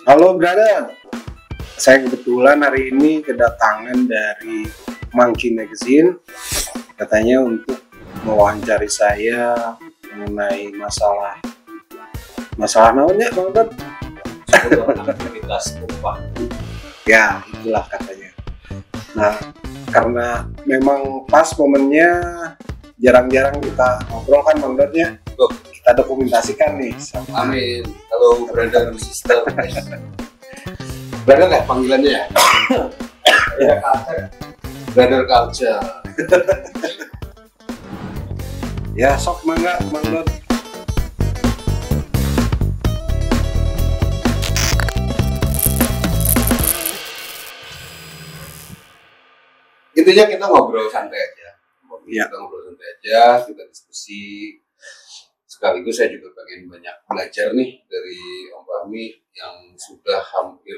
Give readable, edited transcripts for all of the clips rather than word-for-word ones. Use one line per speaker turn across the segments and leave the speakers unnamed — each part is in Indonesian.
Halo brother, saya kebetulan hari ini kedatangan dari Monkey Magazine, katanya untuk mewawancari saya mengenai masalah namanya Bang Dot?
Sebuah aktivitas upah.
Ya itulah katanya. Nah karena memang pas momennya jarang-jarang kita ngobrol kan Bang Dotnya, kita dokumentasikan nih sama
Amin. Halo brother, sister. Brother nggak panggilannya ya? Ya culture. Brother culture.
ya sok mangga Bang Dot.
Intinya kita ngobrol santai aja.
Ya.
Kita ngobrol santai aja, kita diskusi. Sekaligus saya juga pengen banyak belajar nih dari Om Fahmi yang sudah hampir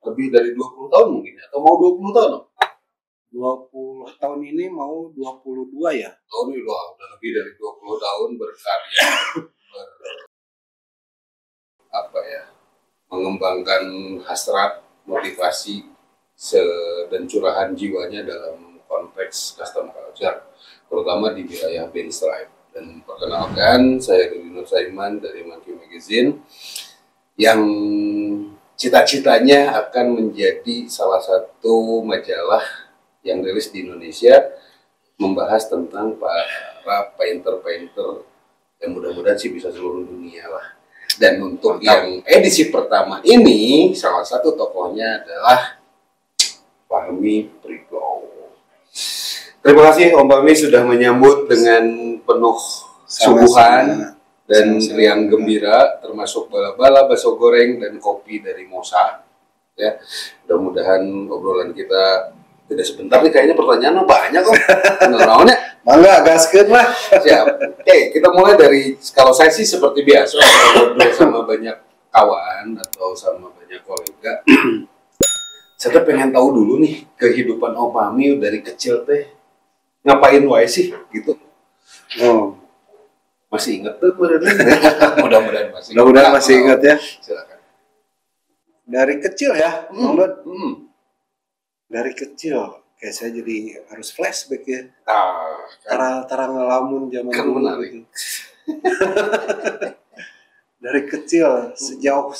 lebih dari 20 tahun mungkin ya, atau mau 20 tahun Om?
20 tahun ini mau 22 ya.
Tahun ini udah lebih dari 20 tahun berkarya mengembangkan hasrat, motivasi dan curahan jiwanya dalam konteks custom culture, terutama di wilayah band stripe. Dan perkenalkan, saya Rudi Nur Saiman dari Monkey Magazine yang cita-citanya akan menjadi salah satu majalah yang rilis di Indonesia membahas tentang para painter-painter yang mudah-mudahan sih bisa seluruh dunia lah. Dan untuk yang edisi pertama ini, salah satu tokohnya adalah Fahmi Prigo. Terima kasih Om Fahmi sudah menyambut dengan penuh sungguhan dan riang gembira, termasuk bala-bala, bakso goreng, dan kopi dari Mosa. Ya, mudah-mudahan obrolan kita tidak sebentar nih, kayaknya pertanyaan banyak kok. Nah,
Mangga gaskeun lah.
Siap. Oke, kita mulai dari, kalau saya sih seperti biasa ngobrol sama banyak kawan atau sama banyak kolega. Saya pengen tahu dulu nih kehidupan Om Fahmi dari kecil teh ngapain wae sih gitu. Masih inget tuh mudah-mudahan masih.
Mudah-mudahan masih ingat ya.
Silakan.
Dari kecil ya, Dari kecil kayak saya jadi harus flashback ya. Tara ngelamun zaman
kan
dulu
menarik.
gitu. Dari kecil sejauh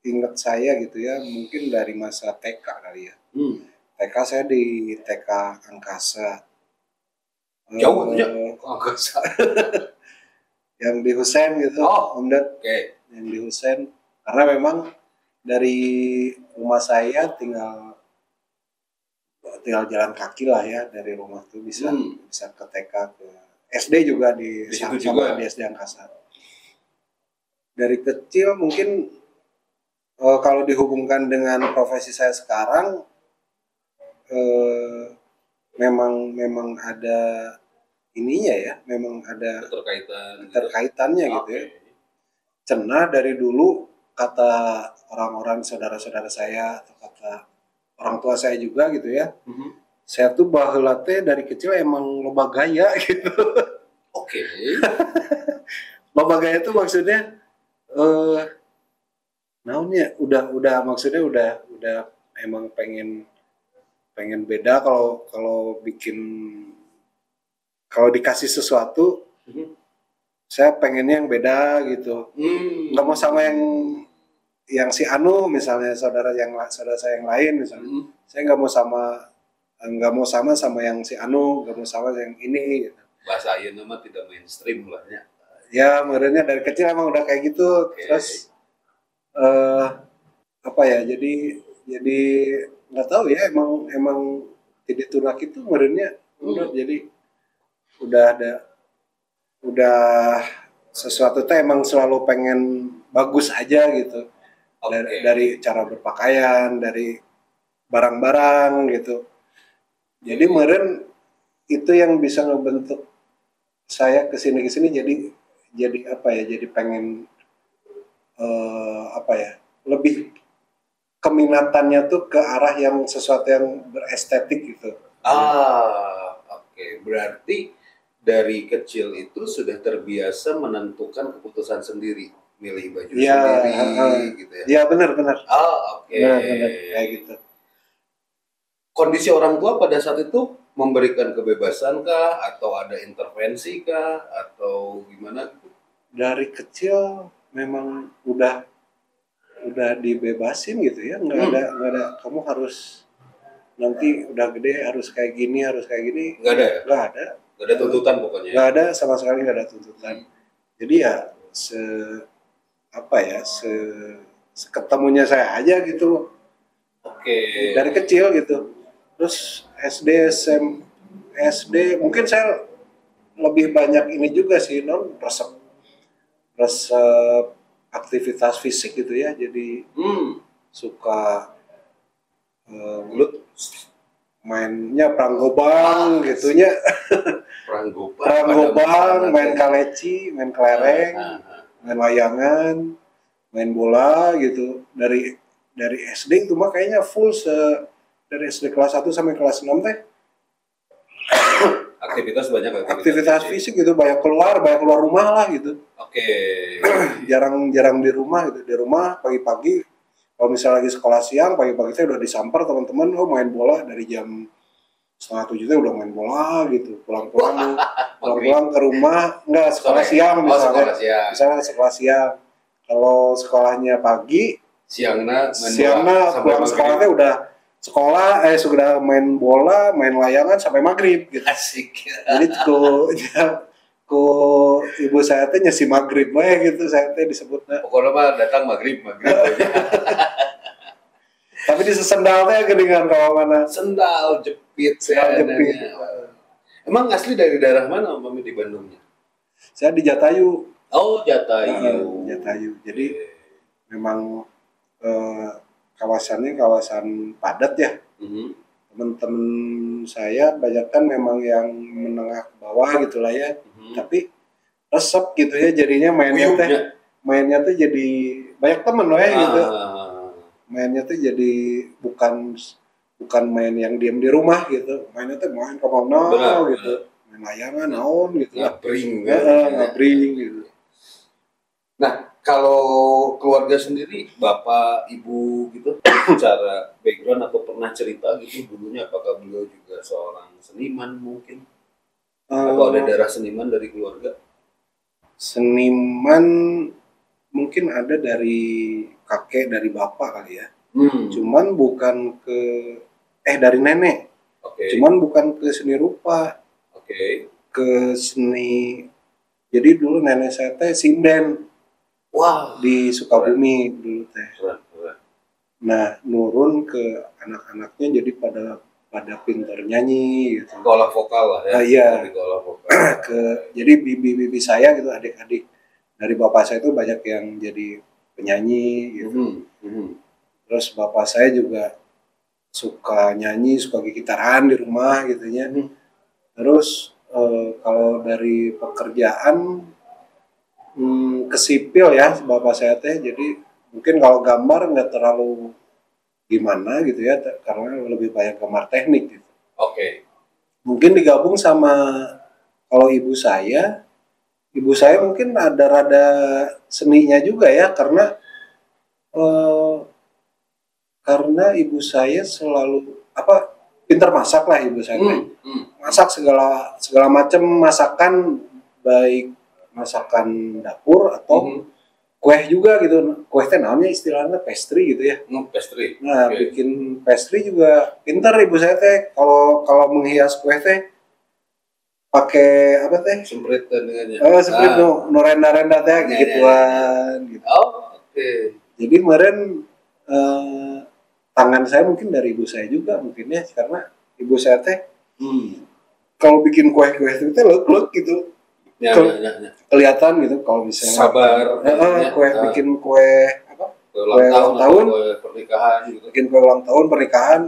ingat saya gitu ya, mungkin dari masa TK kali ya. TK saya di TK Angkasa.
Jauh aja Angkasa.
Yang di Husein gitu, Om Ded.
Oke.
Yang di Husein, karena memang dari rumah saya tinggal jalan kaki lah ya, dari rumah tuh bisa ke TK, ke SD juga di
situ
sama
juga.
di SD Angkasa. Dari kecil mungkin kalau dihubungkan dengan profesi saya sekarang, memang ada ininya ya, memang ada keterkaitannya gitu ya. Cenah dari dulu, kata orang-orang saudara-saudara saya atau kata orang tua saya juga gitu ya, saya tuh baheula teh dari kecil emang loba gaya gitu.
Oke.
Loba gaya itu maksudnya naonnya udah maksudnya udah emang pengen beda kalau dikasih sesuatu, saya pengennya yang beda gitu. Nggak mau sama yang si Anu misalnya, saudara saya yang lain misalnya. Saya nggak mau sama yang si Anu, nggak mau sama yang ini gitu.
Bahasa ayeuna mah tidak mainstream lah ya.
Ya menurutnya dari kecil emang udah kayak gitu.
Okay.
Terus jadi nggak tahu ya, emang tidak turak itu menurutnya jadi udah sesuatu tuh emang selalu pengen bagus aja gitu. Dari cara berpakaian, dari barang-barang gitu. Jadi meren itu yang bisa ngebentuk saya kesini jadi apa ya, jadi pengen lebih keminatannya tuh ke arah yang sesuatu yang berestetik gitu.
Oke. Berarti dari kecil itu sudah terbiasa menentukan keputusan sendiri. milih baju sendiri gitu ya.
Iya benar.
Oh, oke.
Benar kayak gitu.
Kondisi orang tua pada saat itu memberikan kebebasan kah atau ada intervensi kah atau gimana?
Dari kecil memang udah dibebasin gitu ya, nggak ada kamu harus nanti udah gede harus kayak gini
Nggak ada ya?
nggak ada
tuntutan pokoknya.
Nggak ada sama sekali, nggak ada tuntutan. Jadi ya seketemunya saya aja gitu.
Oke.
Dari kecil gitu. Terus SD mungkin saya lebih banyak ini juga sih, resep aktivitas fisik gitu ya. Jadi suka mainnya pranggobang gitunya. Pranggobang, main kaleci, main kelereng, main layangan, main bola gitu. Dari SD itu mah kayaknya full dari SD kelas 1 sampai kelas 6 teh aktivitas fisik gitu, banyak keluar rumah lah gitu.
Oke.
jarang di rumah gitu. Di rumah pagi-pagi kalau misalnya lagi sekolah siang, pagi-pagi saya udah disamper teman-teman, main bola dari jam 6:30 udah main bola gitu. Pulang ke rumah, enggak sekolah siang misalnya. Misalnya sekolah siang. Kalau sekolahnya pagi, siangnya pulang sekolahnya udah sudah main bola, main layangan sampai maghrib gitu.
Asik.
Jadi ku ibu saya teh nyesi maghrib gitu, saya teh disebutnya.
Pokoknya mah datang maghrib aja.
Tapi di sendal teh geningan kalau mana?
Sendal jepit. Emang asli dari daerah mana Mami di Bandungnya?
Saya di Jatayu.
Oh, Jatayu.
Jatayu. Jadi memang kawasannya kawasan padat ya. Teman-teman saya banyak kan memang yang menengah ke bawah gitulah ya. Tapi resep gitu ya, jadinya mainnya tuh jadi banyak temen loh ya gitu. Mainnya tuh jadi bukan main yang diam di rumah gitu. Mainnya tuh main kemana gitu. Main layangan, naon gitu. Ngabring gitu.
Nah, kalau keluarga sendiri, bapak, ibu gitu, secara background atau pernah cerita gitu dulunya, apakah beliau juga seorang seniman mungkin? Atau ada darah seniman dari keluarga?
Seniman mungkin ada dari kakek, dari bapak kali ya. Cuman bukan dari nenek. Cuman bukan ke seni rupa. Ke seni. Jadi dulu nenek saya teh sinden.
Wah,
di Sukabumi dulu teh. Nah, nurun ke anak-anaknya jadi pada pintar nyanyi gitu.
Sekolah vokal lah ya.
Iya. Jadi bibi saya gitu, adik-adik dari bapak saya itu banyak yang jadi penyanyi gitu. Terus bapak saya juga suka nyanyi, suka gitaran di rumah gitu ya. Terus kalau dari pekerjaan ke sipil ya bapak saya teh, jadi mungkin kalau gambar nggak terlalu gimana gitu ya, karena lebih banyak gambar teknik gitu. Mungkin digabung sama kalau ibu saya mungkin ada rada seninya juga ya, karena ibu saya selalu pintar masak lah ibu saya teh. Masak segala macam masakan, baik masakan dapur atau kue juga gitu. Kue teh namanya istilahnya pastry gitu ya.
Pastry.
Nah, bikin pastry juga pintar ibu saya teh. Kalau menghias kue teh pakai apa teh?
Semprit dengannya.
Semprit no renda-renda teh gituan gitu. Jadi kemarin tangan saya mungkin dari ibu saya juga mungkin ya, karena ibu saya teh kalau bikin kue-kue itu teh lek-lek gitu. Kelihatan gitu kalau misalnya
sabar
bikin kue ulang tahun
pernikahan gitu.
Bikin kue ulang tahun pernikahan,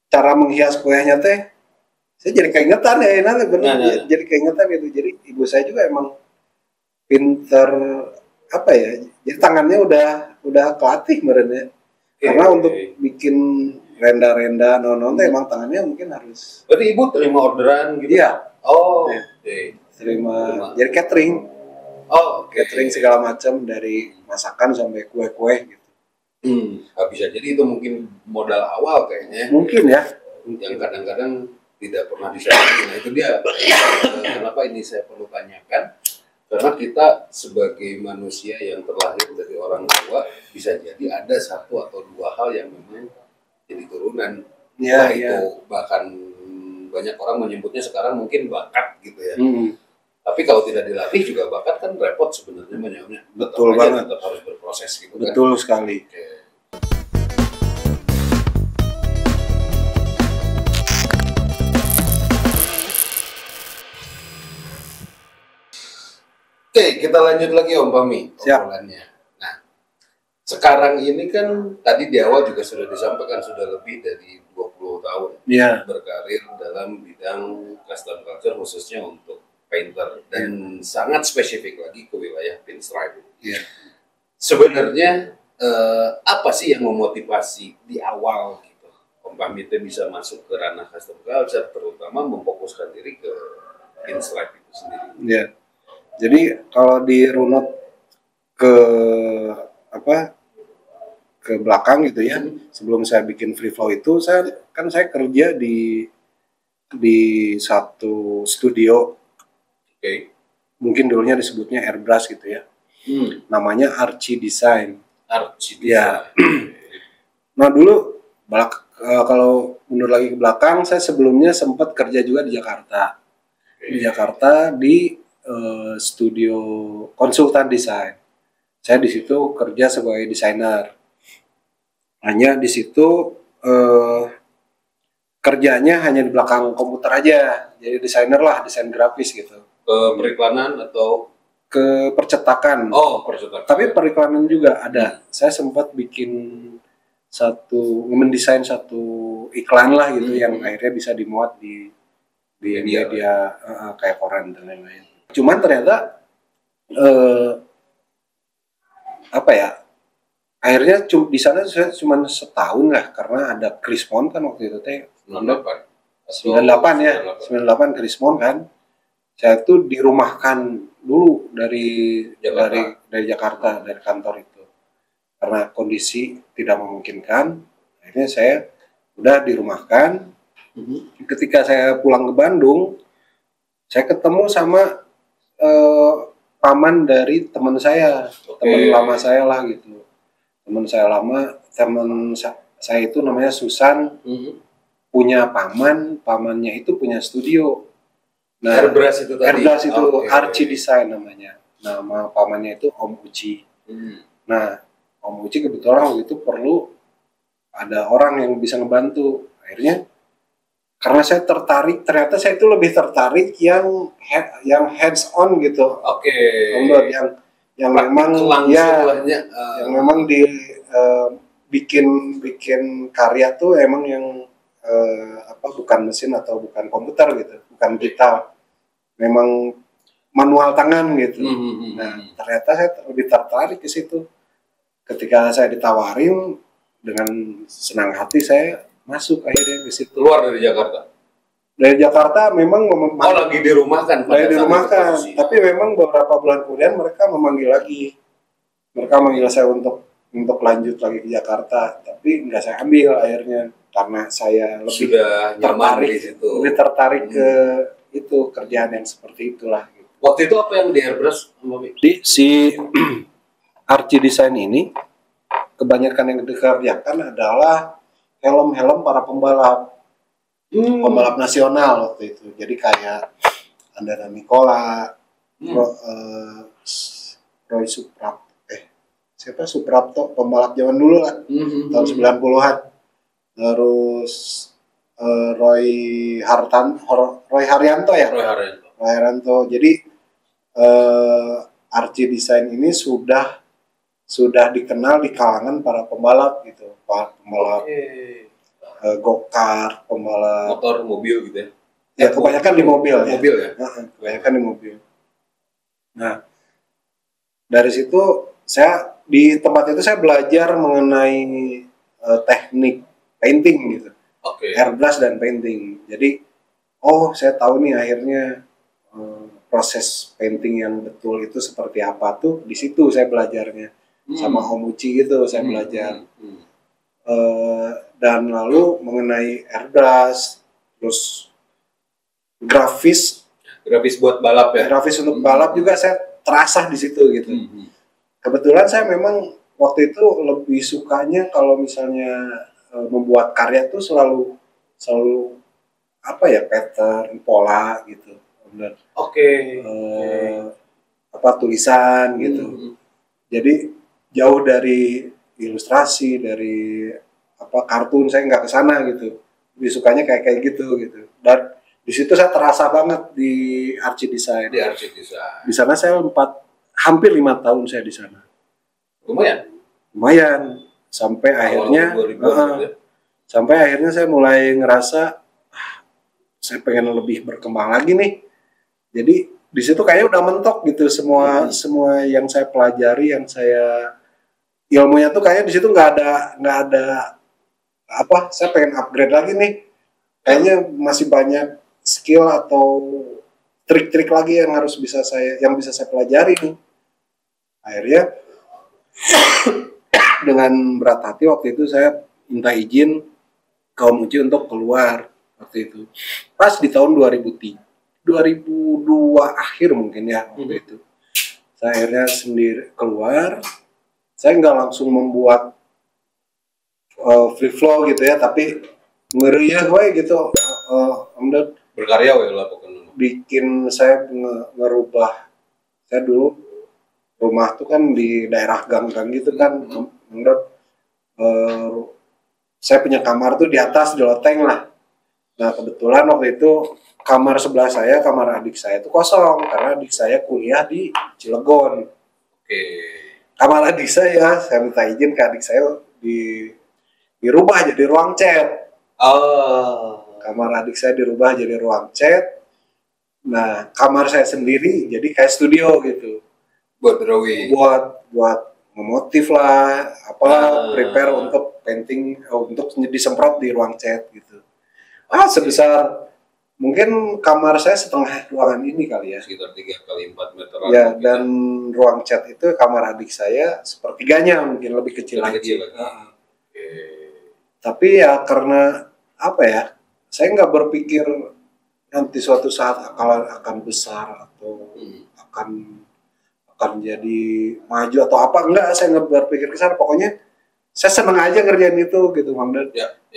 cara menghias kuenya teh saya jadi keingetan ya, nanti benar jadi keingetan gitu. Jadi ibu saya juga emang pinter jadi tangannya udah kelatih merenya. Karena untuk bikin renda-renda non emang tangannya mungkin harus.
Berarti ibu terima orderan gitu?
Iya.
Oh,
terima. Jadi catering. catering segala macam dari masakan sampai kue-kue gitu.
Bisa jadi itu mungkin modal awal kayaknya.
Mungkin ya.
Yang kadang-kadang tidak pernah disadari. Nah itu dia kenapa ini saya perlu tanyakan, karena kita sebagai manusia yang terlahir dari orang tua bisa jadi ada satu atau dua hal yang memang jadi turunan. Itu bahkan banyak orang menyebutnya sekarang mungkin bakat gitu ya. Tapi kalau tidak dilatih juga bakat kan repot sebenarnya banyak.
Betul banget.
Tetap harus berproses gitu.
Betul kan? Sekali.
Oke, kita lanjut lagi Om Fahmi obrolannya. Nah, sekarang ini kan tadi di awal juga sudah disampaikan sudah lebih dari 20 tahun berkarir dalam bidang custom culture khususnya untuk painter dan sangat spesifik lagi ke wilayah pinstripe. Sebenarnya apa sih yang memotivasi di awal gitu Om Fahmi itu bisa masuk ke ranah custom culture, terutama memfokuskan diri ke pinstripe itu sendiri?
Jadi kalau dirunut ke belakang gitu ya, sebelum saya bikin free flow itu saya kerja di satu studio, mungkin dulunya disebutnya Airbrush gitu ya, namanya Archie Design. Ya. Nah dulu kalau mundur lagi ke belakang, saya sebelumnya sempat kerja juga di Jakarta, di studio konsultan desain. Saya di situ kerja sebagai desainer. Hanya di situ kerjanya hanya di belakang komputer aja. Jadi desainer lah, desain grafis gitu.
Periklanan atau
ke percetakan?
Percetakan.
Tapi periklanan juga ada. Saya sempat mendesain satu iklan lah gitu yang akhirnya bisa dimuat di media kayak koran dan lain-lain. Cuman ternyata akhirnya di sana saya cuma setahun lah karena ada Krismon kan waktu itu 98 Krismon kan. Saya tuh dirumahkan dulu dari Jakarta, dari kantor itu karena kondisi tidak memungkinkan. Akhirnya saya udah dirumahkan. Ketika saya pulang ke Bandung, saya ketemu sama paman dari teman saya, teman lama saya lah gitu. Teman saya itu namanya Susan, punya pamannya itu punya studio. Nah, Airbrush itu Archie Design namanya. Nama pamannya itu Om Uci. Nah, Om Uci kebetulan waktu itu perlu ada orang yang bisa ngebantu. Akhirnya karena saya tertarik, ternyata saya itu lebih tertarik yang hands on gitu. Yang memang yang memang bikin karya tuh emang yang bukan mesin atau bukan komputer gitu, bukan digital, memang manual tangan gitu. Nah, ternyata saya lebih tertarik ke situ. Ketika saya ditawarin, dengan senang hati saya masuk akhirnya ke situ.
Keluar dari Jakarta?
Dari Jakarta memang
lagi dirumahkan.
Tapi memang beberapa bulan kemudian mereka memanggil lagi. Mereka manggil saya untuk lanjut lagi ke Jakarta, tapi nggak saya ambil akhirnya karena saya lebih tertarik ke itu kerjaan yang seperti itulah. Gitu.
Waktu itu apa yang di Airbrush?
Si Archie Design ini kebanyakan yang dikerjakan adalah helm-helm para pembalap nasional waktu itu. Jadi kayak Andana Nicola, Roy Suprapto, pembalap zaman dulu lah, tahun 90-an. Terus Roy Haryanto. Jadi Archie Design ini sudah dikenal di kalangan para pembalap gitu, pembalap go-kart, pembalap
motor, mobil gitu ya.
Ya kebanyakan di mobil ya. Kebanyakan di mobil. Nah, dari situ di tempat itu saya belajar mengenai teknik painting gitu. Airbrush dan painting. Jadi saya tahu nih akhirnya proses painting yang betul itu seperti apa tuh di situ saya belajarnya. Sama Om Uci gitu saya belajar. Dan lalu mengenai airbrush, terus grafis
buat balap ya.
Grafis untuk balap juga saya terasa di situ gitu. Kebetulan saya memang waktu itu lebih sukanya kalau misalnya membuat karya tuh selalu apa ya, pattern, pola gitu. Apa tulisan gitu. Jadi jauh dari ilustrasi, dari apa kartun, saya nggak ke sana gitu. Lebih sukanya kayak gitu. Dan di situ saya terasa banget di Archie Design. Di sana saya hampir 5 tahun saya di sana. Lumayan. Sampai akhirnya saya mulai ngerasa saya pengen lebih berkembang lagi nih. Jadi di situ kayaknya udah mentok gitu semua yang saya pelajari, yang saya ilmunya tuh kayaknya di situ nggak ada apa, saya pengen upgrade lagi nih. Kayaknya masih banyak skill atau trik-trik lagi yang bisa saya pelajari nih. Akhirnya dengan berat hati waktu itu saya minta izin ke Om Uci untuk keluar waktu itu. Pas di tahun 2002 akhir mungkin ya waktu itu. Saya akhirnya sendiri keluar. Saya nggak langsung membuat free flow gitu ya, tapi ngeriah gitu.
Berkarya lah pokoknya.
Bikin saya ngerubah. Saya dulu rumah tuh kan di daerah gang-gang gitu kan. Saya punya kamar tuh di atas, di loteng lah. Nah kebetulan waktu itu kamar sebelah saya, kamar adik saya itu kosong karena adik saya kuliah di Cilegon. Kamar adik saya minta izin ke adik saya dirubah jadi ruang chat. Kamar adik saya dirubah jadi ruang chat. Nah kamar saya sendiri jadi kayak studio gitu.
Buat drawing.
Buat memotif lah, prepare untuk painting, untuk disemprot di ruang chat gitu. Sebesar mungkin kamar saya setengah ruangan ini kali ya.
Sekitar 3x4 meter.
Ya, dan ruang chat itu kamar adik saya sepertiganya, mungkin lebih kecil lagi. Tapi ya karena apa ya, saya nggak berpikir nanti suatu saat akan besar atau akan jadi maju atau apa, enggak, saya nggak berpikir ke sana. Pokoknya saya senang aja ngerjain itu gitu, Mang Dan.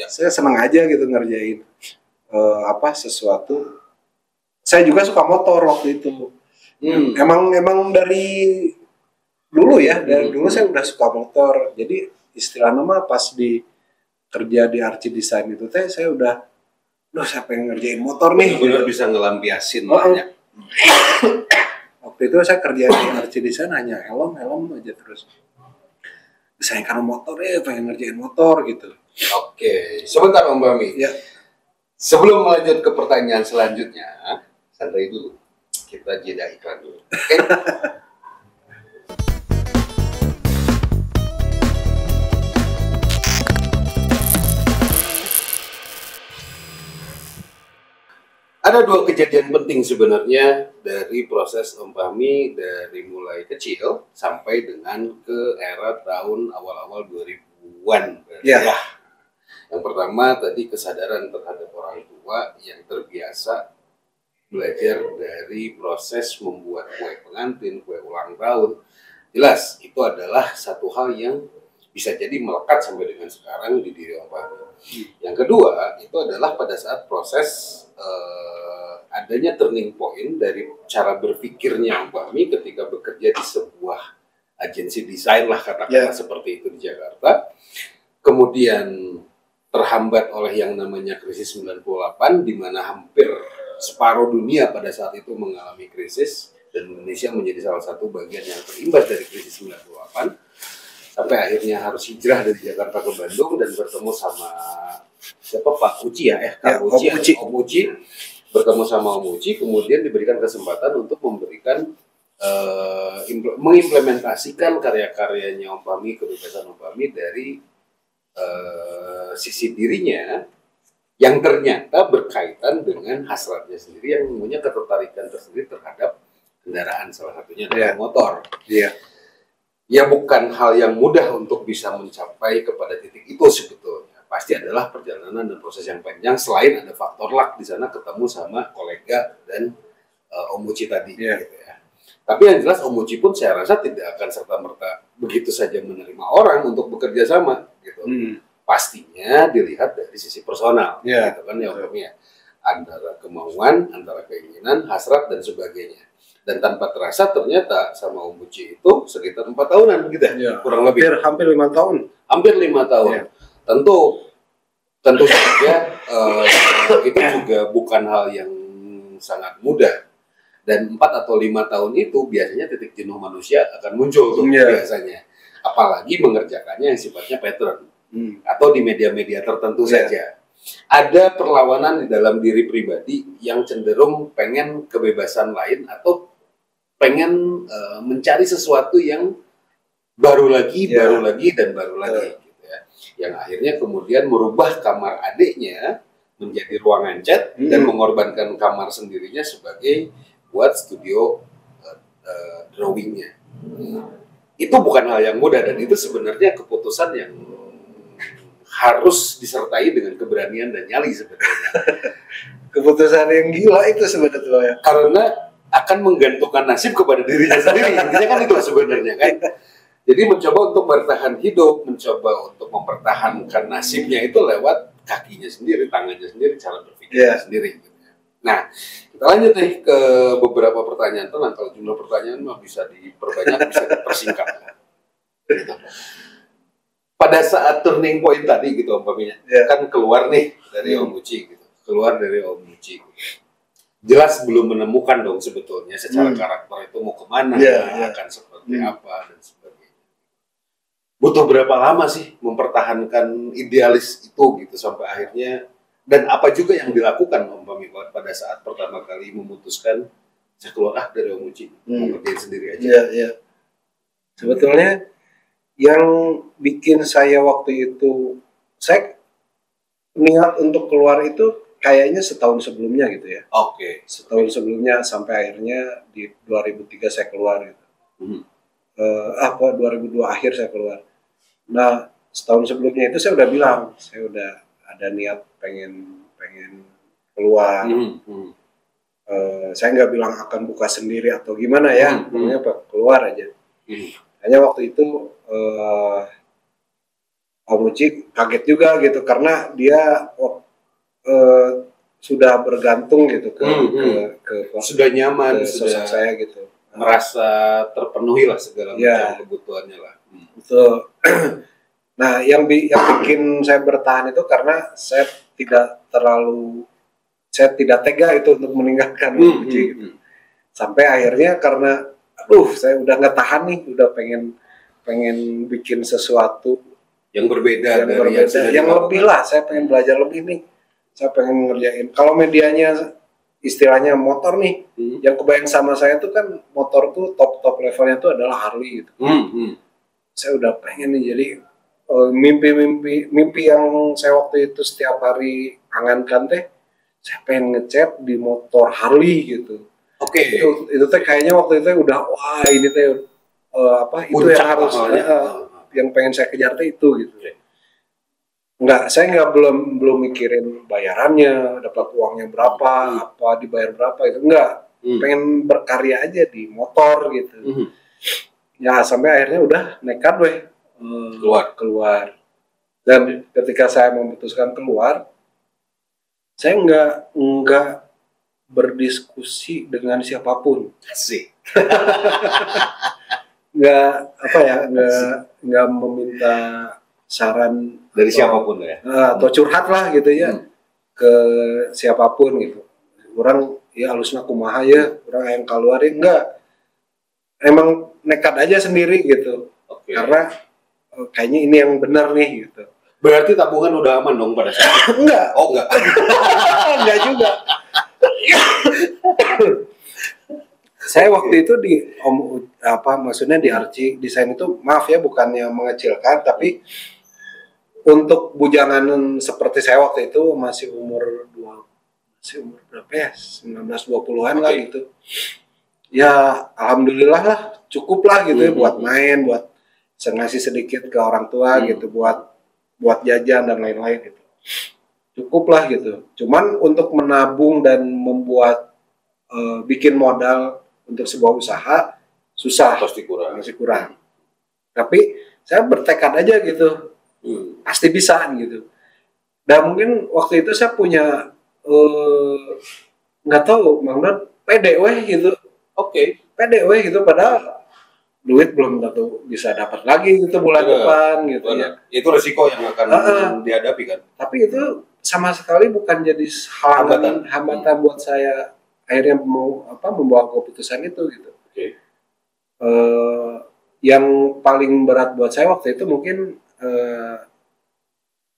Saya senang aja gitu ngerjain sesuatu. Saya juga suka motor waktu itu. Emang dari dulu ya, dari dulu saya udah suka motor. Jadi istilah nama pas kerja di Archie Design itu saya udah, saya pengen ngerjain motor nih.
Benar bisa ngelampiasin banyak.
Waktu itu saya kerja di Archie Design hanya helm aja terus. Saya karena motor pengen ngerjain motor gitu.
Sebentar Om Fahmi.
Ya.
Sebelum melanjut ke pertanyaan selanjutnya, santai dulu. Kita jeda iklan dulu. Ada 2 kejadian penting sebenarnya dari proses Om Fahmi dari mulai kecil sampai dengan ke era tahun awal-awal 2000-an.
Ya.
Yang pertama tadi kesadaran terhadap orang tua yang terbiasa belajar dari proses membuat kue pengantin, kue ulang tahun. Jelas itu adalah satu hal yang bisa jadi melekat sampai dengan sekarang di diri Om Fahmi. Yang kedua itu adalah pada saat proses adanya turning point dari cara berpikirnya Om Fahmi ketika bekerja di sebuah agensi desain lah katakanlah seperti itu di Jakarta. Kemudian terhambat oleh yang namanya krisis 98 di mana hampir separuh dunia pada saat itu mengalami krisis dan Indonesia menjadi salah satu bagian yang terimbas dari krisis 98. Sampai akhirnya harus hijrah dari Jakarta ke Bandung dan bertemu sama Pak Uci Om Uci bertemu sama Om Uci, kemudian diberikan kesempatan untuk memberikan mengimplementasikan karya-karyanya Om Fahmi, kebebasan Om Fahmi dari sisi dirinya yang ternyata berkaitan dengan hasratnya sendiri yang punya ketertarikan tersendiri terhadap kendaraan, salah satunya adalah motor.
Iya.
Ya bukan hal yang mudah untuk bisa mencapai kepada titik itu sebetulnya. Pasti adalah perjalanan dan proses yang panjang, selain ada faktor luck di sana ketemu sama kolega dan Om Uci tadi. Gitu ya. Tapi yang jelas Om Uci pun saya rasa tidak akan serta-merta begitu saja menerima orang untuk bekerja sama. Gitu. Pastinya dilihat dari sisi personal. Gitu kan ya Om ya. Antara kemauan, antara keinginan, hasrat, dan sebagainya. Dan tanpa terasa ternyata sama Om Uci itu sekitar 4 tahunan gitu kurang lebih.
Hampir 5 tahun.
Hampir 5 tahun. Tentu saja itu juga bukan hal yang sangat mudah. Dan 4 atau 5 tahun itu biasanya titik jenuh manusia akan muncul tuh biasanya. Apalagi mengerjakannya yang sifatnya pattern atau di media-media tertentu saja. Ada perlawanan di dalam diri pribadi yang cenderung pengen kebebasan lain atau pengen mencari sesuatu yang baru lagi, baru lagi, dan baru lagi. Gitu ya. Yang akhirnya kemudian merubah kamar adiknya menjadi ruangan cat dan mengorbankan kamar sendirinya sebagai buat studio drawingnya. Itu bukan hal yang mudah dan itu sebenarnya keputusan yang harus disertai dengan keberanian dan nyali sebenarnya.
Keputusan yang gila itu sebetulnya.
Karena akan menggantungkan nasib kepada dirinya sendiri. Intinya kan itu sebenarnya kan. Jadi mencoba untuk bertahan hidup, mencoba untuk mempertahankan nasibnya itu lewat kakinya sendiri, tangannya sendiri, cara berpikirnya sendiri. Nah, kita lanjut nih ke beberapa pertanyaan. Tenang, kalau jumlah pertanyaan mah bisa diperbanyak, bisa dipersingkat. Gitu. Pada saat turning point tadi gitu umpamanya, kan keluar nih dari Om Uci gitu. Keluar dari Om Uci. Jelas belum menemukan dong sebetulnya secara karakter itu mau kemana, akan seperti apa dan sebagainya. Butuh berapa lama sih mempertahankan idealis itu gitu sampai akhirnya, dan apa juga yang dilakukan Om Fahmi pada saat pertama kali memutuskan saya keluar dari Om Uci, mau kerjain sendiri aja.
Sebetulnya yang bikin saya waktu itu, saya niat untuk keluar itu kayaknya setahun sebelumnya gitu ya. Setahun sebelumnya sampai akhirnya di 2003 saya keluar gitu. 2002 akhir saya keluar. Nah, setahun sebelumnya itu saya udah bilang, saya udah ada niat pengen keluar. Saya nggak bilang akan buka sendiri atau gimana ya, pokoknya keluar aja. Hanya waktu itu Om Uci kaget juga gitu karena dia sudah bergantung gitu ke
sudah nyaman,
ke sosok saya gitu,
merasa terpenuhi lah segala macam kebutuhannya lah.
Betul. Nah, yang bikin saya bertahan itu karena saya tidak tega itu untuk meninggalkan Om Uci gitu. Sampai akhirnya karena saya udah nggak tahan nih, udah pengen bikin sesuatu
yang berbeda
yang lebih lah. Saya pengen belajar lebih nih. Saya pengen ngerjain. Kalau medianya istilahnya motor nih, yang kebayang sama saya tuh kan motor tuh top levelnya tuh adalah Harley gitu. Saya udah pengen nih, jadi mimpi yang saya waktu itu setiap hari angankan teh, saya pengen ngecat di motor Harley gitu. Itu teh kayaknya waktu itu udah wah ini teh itu yang harus yang pengen saya kejar teh itu gitu. Saya belum mikirin bayarannya, dapat uangnya berapa, apa dibayar berapa itu enggak. Pengen berkarya aja di motor gitu. Ya sampai akhirnya udah nekat keluar. Dan ketika saya memutuskan keluar, saya enggak berdiskusi dengan siapapun.
Asik.
Enggak meminta saran
dari siapapun ya.
Atau curhat lah gitu ya ke siapapun gitu. Orang ya halusna kumaha ya, orang yang keluarin enggak. Emang nekat aja sendiri gitu. Karena kayaknya ini yang benar nih gitu.
Berarti tabungan udah aman dong pada saat itu?
Enggak.
Enggak.
Enggak juga. Saya waktu itu maksudnya di Archie Desain itu, maaf ya bukannya mengecilkan, tapi untuk bujangan seperti saya waktu itu masih umur berapa ya, 19-20an lah gitu. Ya alhamdulillah lah, cukup lah gitu ya buat main, buat ngasih sedikit ke orang tua gitu, buat jajan dan lain-lain gitu. Cukup lah gitu. Cuman untuk menabung dan membuat bikin modal untuk sebuah usaha susah, masih kurang. Tapi saya bertekad aja gitu, pasti bisa gitu. Dan mungkin waktu itu saya punya nggak tahu, Bang, pede weh gitu. Pede weh gitu, padahal duit belum tentu bisa dapat lagi gitu bulan depan gitu ya.
Itu resiko yang akan dihadapi kan.
Tapi itu sama sekali bukan jadi hambatan buat saya akhirnya membawa keputusan itu gitu. Yang paling berat buat saya waktu itu mungkin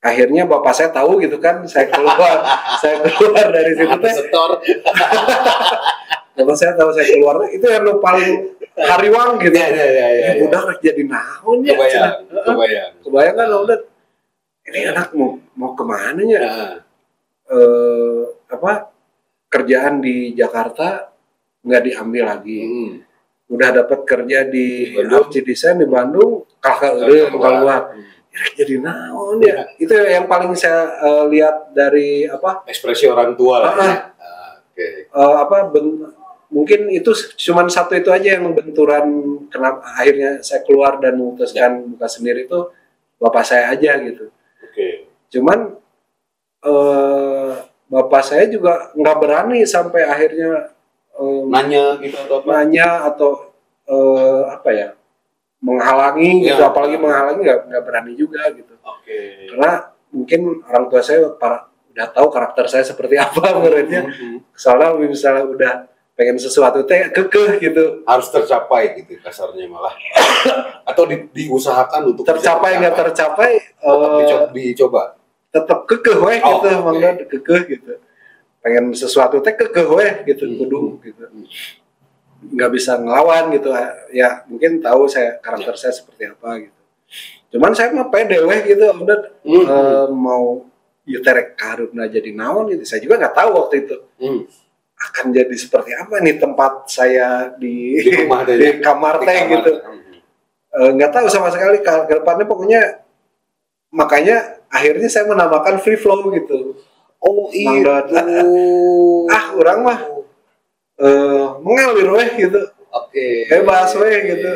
akhirnya bapak saya tahu gitu kan, saya keluar dari situ teh. Bapak saya tahu saya keluar, itu yang paling hariwang gitu. Ya, udah jadi naon ya. Kebayang kan udah. Ini anak mau kemana ya? Kerjaan di Jakarta nggak diambil lagi. Udah dapat kerja di Archie Design di Bandung, kakak keluar. Jadi naon ya. Itu yang paling saya lihat dari
ekspresi orang tua lah.
Mungkin itu cuman satu itu aja yang benturan kenapa akhirnya saya keluar dan memutuskan buka sendiri itu bapak saya aja gitu. Cuman bapak saya juga nggak berani sampai akhirnya
nanya gitu
atau menghalangi gitu, apalagi menghalangi nggak berani juga gitu. Karena mungkin orang tua saya udah tahu karakter saya seperti apa menurutnya. Soalnya misalnya udah pengen sesuatu kekeh gitu,
harus tercapai gitu kasarnya malah. Atau diusahakan untuk
tercapai nggak tercapai
dicoba
tetap kekeh weh gitu, Bang, kekeh gitu, pengen sesuatu kekeh weh gitu, kudu gitu, nggak bisa ngelawan gitu ya. Mungkin tahu saya karakter saya seperti apa gitu. Cuman saya mah pede weh gitu, udah mau yuterek karuna jadi naon gitu. Saya juga nggak tahu waktu itu akan jadi seperti apa nih tempat saya di kamar teh gitu. Nggak tahu sama sekali ke depannya, pokoknya makanya akhirnya saya menamakan free flow gitu. Orang mah mengalir weh gitu, bebas weh gitu.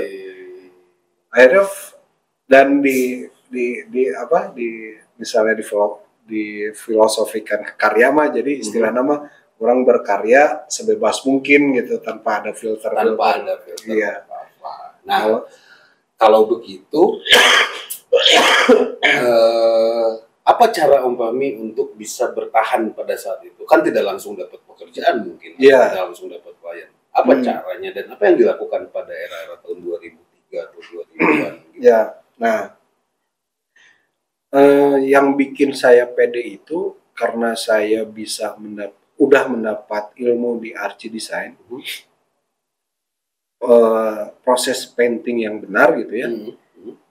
Akhirnya dan di misalnya di filosofikan karya mah, jadi istilah nama orang berkarya sebebas mungkin gitu, tanpa ada filter. Iya.
Nah, kalau begitu apa cara Om Fahmi untuk bisa bertahan pada saat itu? Kan tidak langsung dapat pekerjaan mungkin, tidak langsung dapat klien. Apa caranya dan apa yang dilakukan pada era-era tahun 2003 atau 2000-an? Gitu?
Ya, nah, yang bikin saya pede itu karena saya bisa udah mendapat ilmu di Archie Design, proses painting yang benar gitu ya.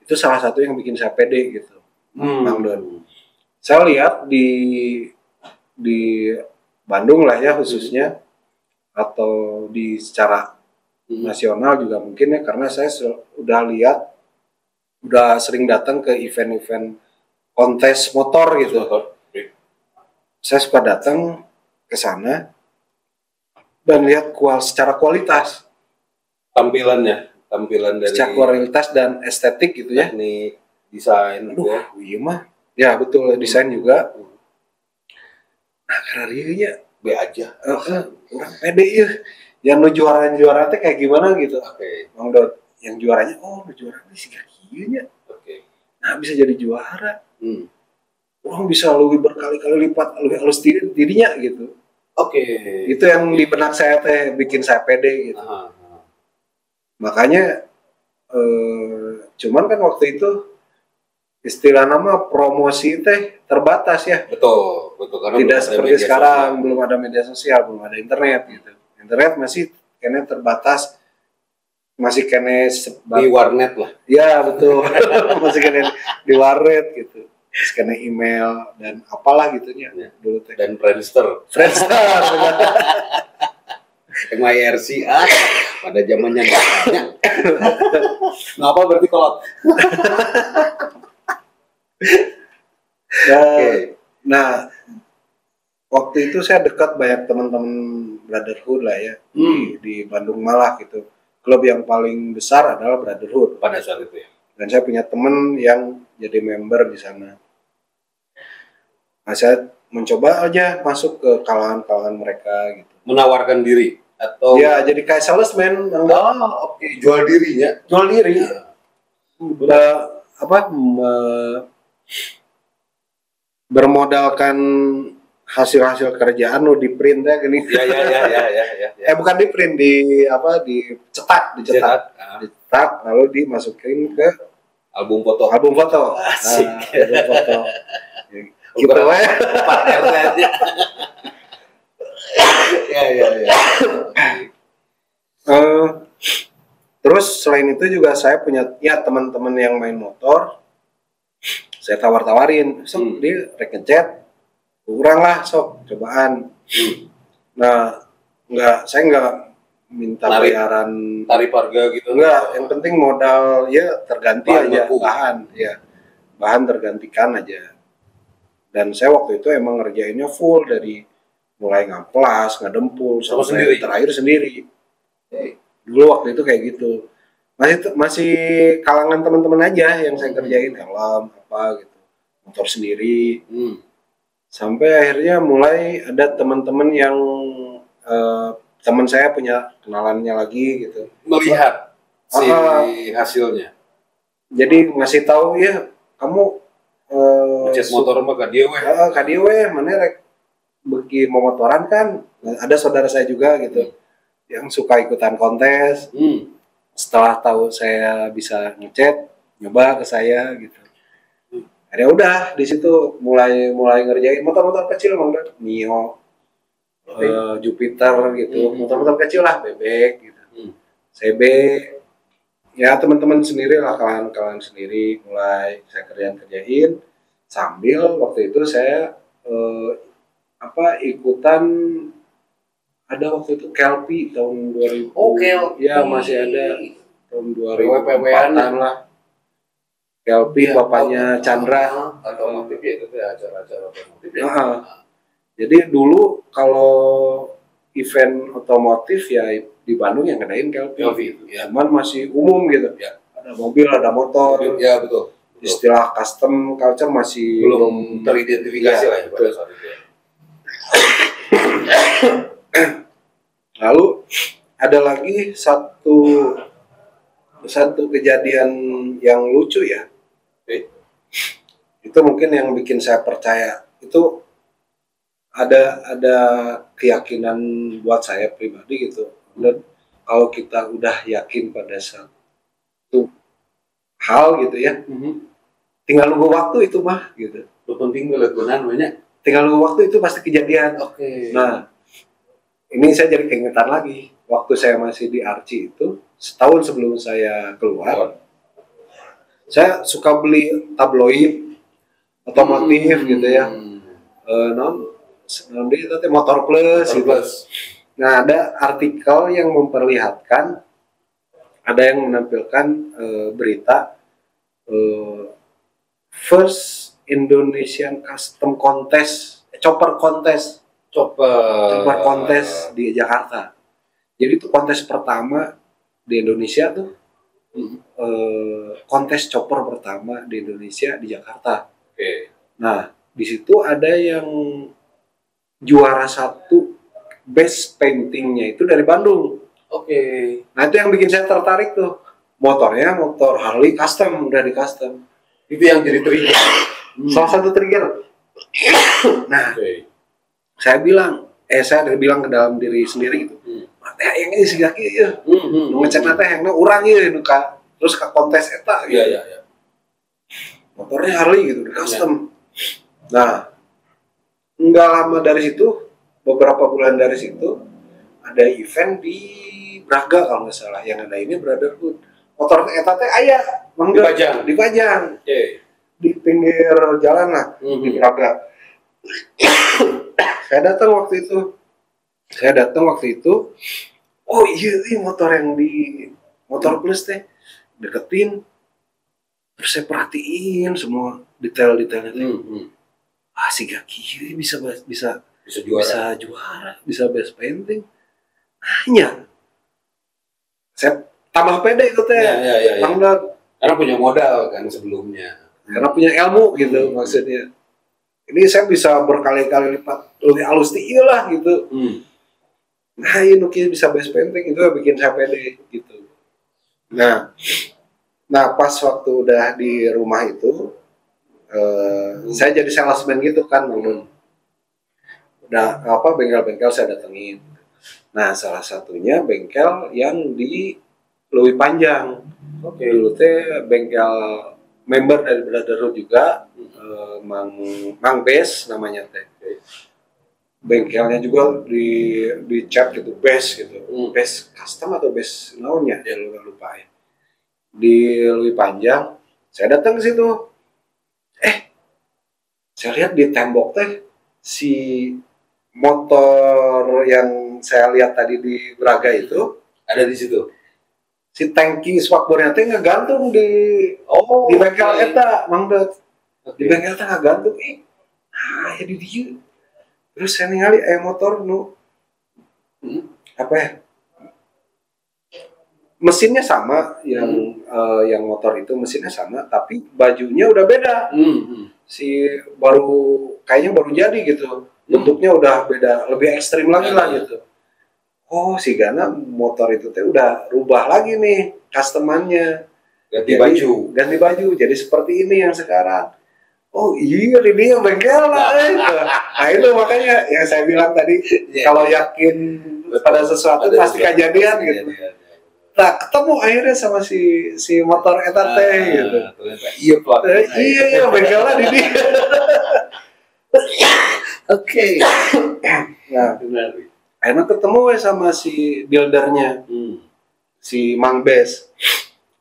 Itu salah satu yang bikin saya pede gitu, Bang Don. Saya lihat di Bandung lah ya khususnya, atau di secara nasional juga mungkin ya, karena saya udah sering datang ke event-event kontes motor gitu. Saya suka datang ke sana dan lihat secara kualitas
tampilan dari
secara kualitas dan estetik gitu ya,
teknik desain.
Iya mah ya betul, desain juga. Nah karyanya
be aja
orang pede ya, yang juara teh kayak gimana gitu. Bang Dot, yang juaranya juaranya sih kayak gini ya. Nah bisa jadi juara. Orang bisa lebih berkali-kali lipat lebih halus dirinya gitu. Itu yang di benak saya teh bikin saya pede gitu. Makanya cuman kan waktu itu istilah nama promosi teh terbatas ya.
Betul karena
tidak seperti sekarang, belum ada media sosial, belum ada internet gitu. Internet masih kayaknya terbatas, masih kayaknya
di warnet lah.
Ya betul. Masih kayaknya di warnet gitu. Scanner email dan apalah gitunya dulu teh.
Dan Friendster. MIRC pada zamannya nggak banyak. Ngapa berarti kolot?
Nah, waktu itu saya dekat banyak teman-teman Brotherhood lah ya di Bandung Malah gitu. Klub yang paling besar adalah Brotherhood
pada saat itu ya.
Dan saya punya teman yang jadi member di sana. Nah, saya mencoba aja masuk ke kalangan-kalangan mereka gitu.
Menawarkan diri atau
ya jadi kayak salesman.
Oke. Jual dirinya.
Jual diri. Bermodalkan hasil-hasil kerjaan lo di print ya gini.
Ya.
Bukan di print, dicetak, lalu dimasukin ke
album foto.
Asik. Album foto. Gitu ya. Terus selain itu juga saya punya teman-teman yang main motor. Saya tawar-tawarin, sok dia rek ngecat, kurang lah sok cobaan. Nah, saya nggak minta bayaran
tarif harga gitu.
Enggak, yang penting modal ya terganti aja bahan tergantikan aja. Dan saya waktu itu emang ngerjainnya full dari mulai ngamplas, ngadempul sampai terakhir sendiri. Dulu waktu itu kayak gitu. Masih kalangan teman-teman aja yang saya kerjain, helm apa gitu, motor sendiri. Sampai akhirnya mulai ada teman-teman yang teman saya punya kenalannya lagi gitu.
Melihat hasilnya.
Jadi ngasih tahu ya, kamu
ngecat motor mah ka dieu
we mana rek beuki motoran kan. Ada saudara saya juga gitu yang suka ikutan kontes. Setelah tahu saya bisa ngecat, nyoba ke saya gitu. Ya udah di situ mulai ngerjain motor-motor kecil Bang, Mio, Jupiter gitu, motor-motor kecil lah, bebek gitu. CB, ya teman-teman sendiri lah, kawan-kawan sendiri mulai saya kerjain sambil waktu itu saya ikutan. Ada waktu itu Kelpi tahun 2000. Ya masih ada tahun 2004-an lah. Kelpi bapaknya Chandra.
Otomotif ya, itu acara-acara otomotif ya.
Jadi dulu kalau event otomotif ya di Bandung yang ngadain Kelpi.
Ya.
Cuman masih umum gitu. Ya. Ada mobil, ada motor.
Ya betul.
Istilah custom culture masih
belum teridentifikasi lah ya pada saat itu.
Lalu ada lagi satu kejadian yang lucu ya. Itu mungkin yang bikin saya percaya. Itu ada keyakinan buat saya pribadi gitu. Dan kalau kita udah yakin pada satu hal gitu ya, tinggal nunggu waktu itu mah gitu.
Lu penting ngelakukan banyak.
Tinggal nunggu waktu itu pasti kejadian. Nah, ini saya jadi keingetan lagi. Waktu saya masih di Arci itu, setahun sebelum saya keluar, saya suka beli tabloid otomotif gitu ya. Motor Plus gitu. Nah, ada artikel yang memperlihatkan, ada yang menampilkan berita First Indonesian Custom Contest, chopper contest di Jakarta. Jadi itu kontes pertama di Indonesia tuh, kontes chopper pertama di Indonesia di Jakarta. Nah, di situ ada yang juara satu best paintingnya itu dari Bandung. Nah itu yang bikin saya tertarik tuh. Motornya motor Harley custom, udah di custom.
Itu yang jadi trigger.
Salah satu trigger. Nah, saya bilang ke dalam diri sendiri gitu. Mate yang ini sih kaki ya. Ngecek mate yang urang ya nuka. Terus ke kontes eta gitu.
Iya.
Motornya Harley gitu, di custom. Nah, enggak lama dari situ, beberapa bulan dari situ ada event di Braga kalau nggak salah, yang ada ini Brotherhood. Motor eta teh aya dipajang. Di pinggir jalan lah di Braga. Saya datang waktu itu, Saya datang waktu itu, oh iya, ini motor yang di Motor Plus teh, deketin, terus saya perhatiin semua detail-detailnya. Si Gaki bisa juara, bisa best painting. Hanya saya tambah pede itu teh,
karena punya modal kan sebelumnya,
karena punya ilmu gitu maksudnya. Ini saya bisa berkali-kali lipat lebih halus lah gitu. Nah ini Nuki bisa best painting, itu bikin saya pede gitu. Nah pas waktu udah di rumah itu, saya jadi salesman gitu kan, udah bengkel-bengkel saya datengin. Nah salah satunya bengkel yang di Leuwi Panjang. Dulu teh bengkel member dari Brotherhood juga, Mang Bes namanya teh. Bengkelnya juga di chat gitu, best gitu, best custom atau best naonnya ya lupa ya. Di Leuwi Panjang, saya datang ke situ. Saya lihat di tembok teh si motor yang saya lihat tadi di Braga itu ada di situ. Si tangki spakbornya teh ngegantung di bengkel eta, Mang Dot. Di bengkel teh ngegantung, ya di dieu. Terus saya ningali motor nu apa ya? Mesinnya sama, yang motor itu mesinnya sama, tapi bajunya udah beda. Si kayaknya baru jadi gitu. Bentuknya udah beda, lebih ekstrim lagi lah gitu. Oh, si Gana motor itu teh udah rubah lagi nih customannya. Ganti baju. Jadi seperti ini yang sekarang. Oh iya, ini yang bengkel lah. Nah itu makanya yang saya bilang tadi, kalau yakin pada sesuatu pasti kejadian gitu. Nah ketemu akhirnya sama si motor eta teh gitu. Iya bengkelnya di dia. Oke. Nah benar. Akhirnya ketemu sama si buildernya, si Mang Bes.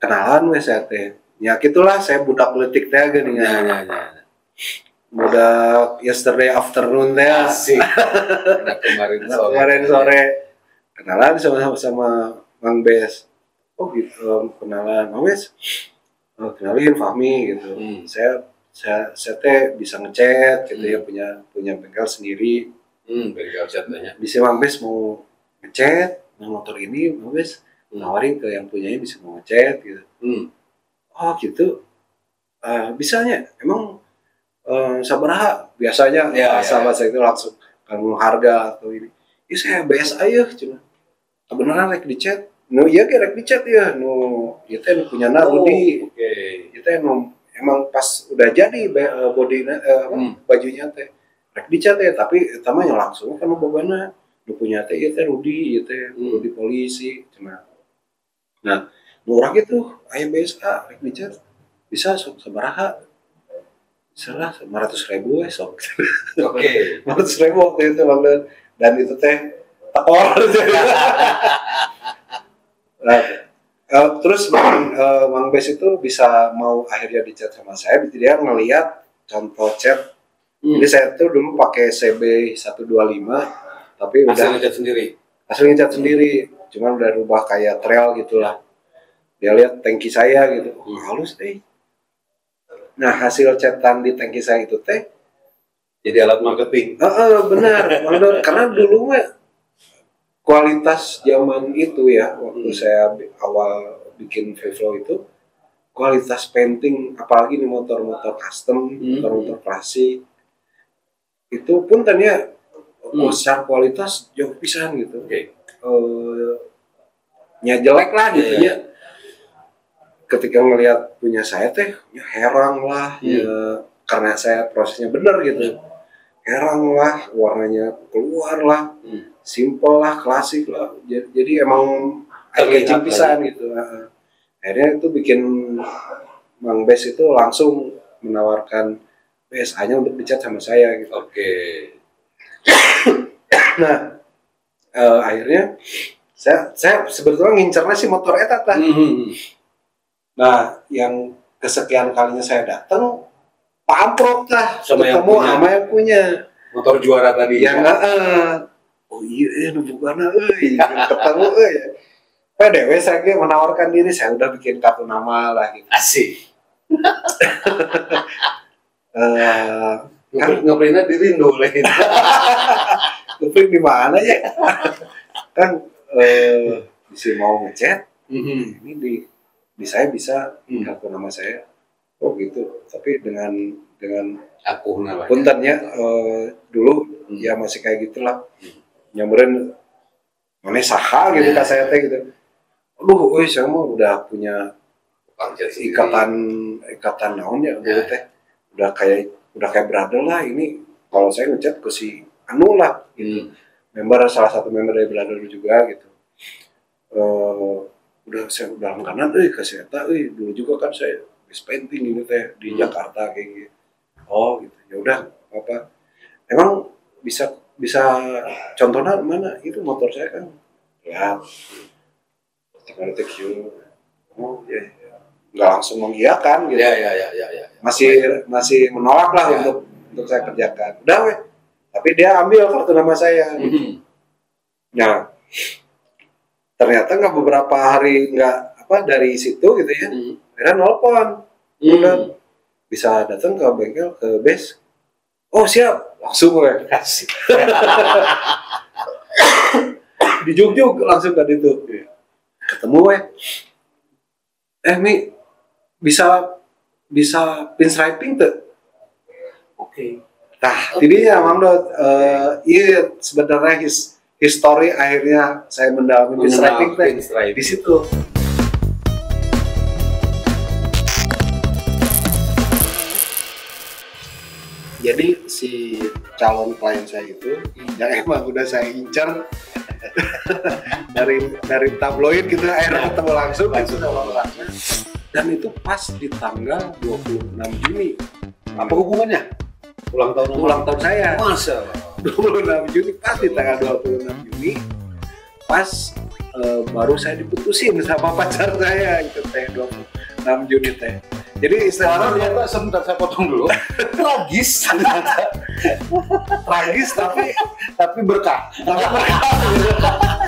Kenalan saya teh. Ya gitulah, saya budak politik teh gini ya. Budak yesterday afternoon teh. Asik. Kemarin sore. Kenalan sama Mang Bes. Oh gitu, kenalan Mang Bes. Kenalin Fahmi gitu. Saya teh bisa ngecat gitu ya, punya bengkel sendiri.
Bengkel cat banyak.
Bisa Mang Bes mau ngecat motor ini, Mang Bes nawarin ke yang punyanya bisa mau ngecat gitu. Oh gitu. Bisanya emang sabaraha biasanya bahasa itu langsung kalau harga atau ini. Ini saya BS aja cuma. Beneran rek dicat. No iya ge rek dicat ya. No ieu teh punya Rudi. Ieu teh emang pas udah jadi body bajunya teh rek dicat ya, tapi eta mah langsung kan bobana nu punya teh ieu teh Rudi, ieu teh Rudi polisi cuma. Nah, nu urang itu aya BSA rek dicat bisa sabaraha? Salah 500.000 sok. Oke. 500.000 waktu itu Bang dan itu teh tekor. Nah, terus Mang Bes itu bisa mau akhirnya dicat sama saya, dia ngelihat contoh cat. Jadi saya tuh dulu pakai CB 125, tapi udah hasil ngecat sendiri, cuman udah rubah kayak trail gitulah. Dia lihat tangki saya gitu, halus deh. Nah hasil catan di tangki saya itu teh
jadi alat marketing.
Benar, karena dulu mah kualitas zaman itu ya, waktu saya awal bikin Vivlo itu, kualitas painting apalagi di motor-motor custom, motor-motor klasik itu pun tanya secara kualitas jauh pisan gitu. Nya jelek lah gitu ya. Ketika ngelihat punya saya teh ya heran lah ya, karena saya prosesnya benar gitu. Heran lah, warnanya keluar lah, simple lah, klasik lah. Jadi emang eye-catching pisan gitu. Akhirnya itu bikin Mang Bes itu langsung menawarkan BSA-nya untuk dicat sama saya gitu. Nah, akhirnya saya sebetulnya ngincernya si motor eta tah. Nah, yang kesekian kalinya saya datang, pamprok lah, ketemu sama yang punya
motor juara tadi.
Yang oh iya bukan ketemu PDW saya menawarkan diri, saya udah bikin kartu nama lah gitu.
Asik.
Kan
ngeprintnya di Rindo lah.
ngeprint di mana ya? Kan bisa mau ngechat, ini di saya bisa kartu nama saya. Oh gitu. Tapi dengan
aku namanya.
puntennya dulu ya masih kayak gitulah. Nyamperin mana saha gitu kak saya teh gitu. Aduh, saya mah udah punya ikatan naonnya dulu teh. Udah kayak brother lah ini. Kalau saya ngechat ke si Anu lah gitu. Salah satu member dari brother juga gitu. Saya udah langganan ke saya dulu juga kan saya painting ini teh di Jakarta kayak gitu. Oh gitu. Ya udah apa. Emang bisa contohnya mana? Itu motor saya kan. Ya. Tinggal take you. Oh ya. Nggak langsung mengiyakan gitu.
Ya.
Masih menolak lah untuk saya kerjakan. Udah weh. Tapi dia ambil kartu nama saya. Gitu. Nah, ternyata nggak beberapa hari dari situ gitu ya. Akhirnya nelpon. Udah bisa datang ke bengkel ke base. Oh siap, langsung weh. Dijuk-juk langsung ke itu. Ketemu weh. Mi bisa pinstriping tuh. Oke. Nah, jadinya Mang Dot, iya sebenarnya history akhirnya saya mendalami pinstriping di situ. Jadi si calon klien saya itu yang emang udah saya incar dari tabloid gitu akhirnya ketemu langsung. Dan itu pas di tanggal 26 Juni.
Apa hubungannya?
Ulang tahun saya.
Masa
26 Juni pas di tanggal 26 Juni pas baru saya diputusin sama pacar saya itu teh 26 Juni teh. Jadi istilahnya
ternyata sebentar saya potong dulu. Tragis
tragis tapi
berkah.
Tapi berkah.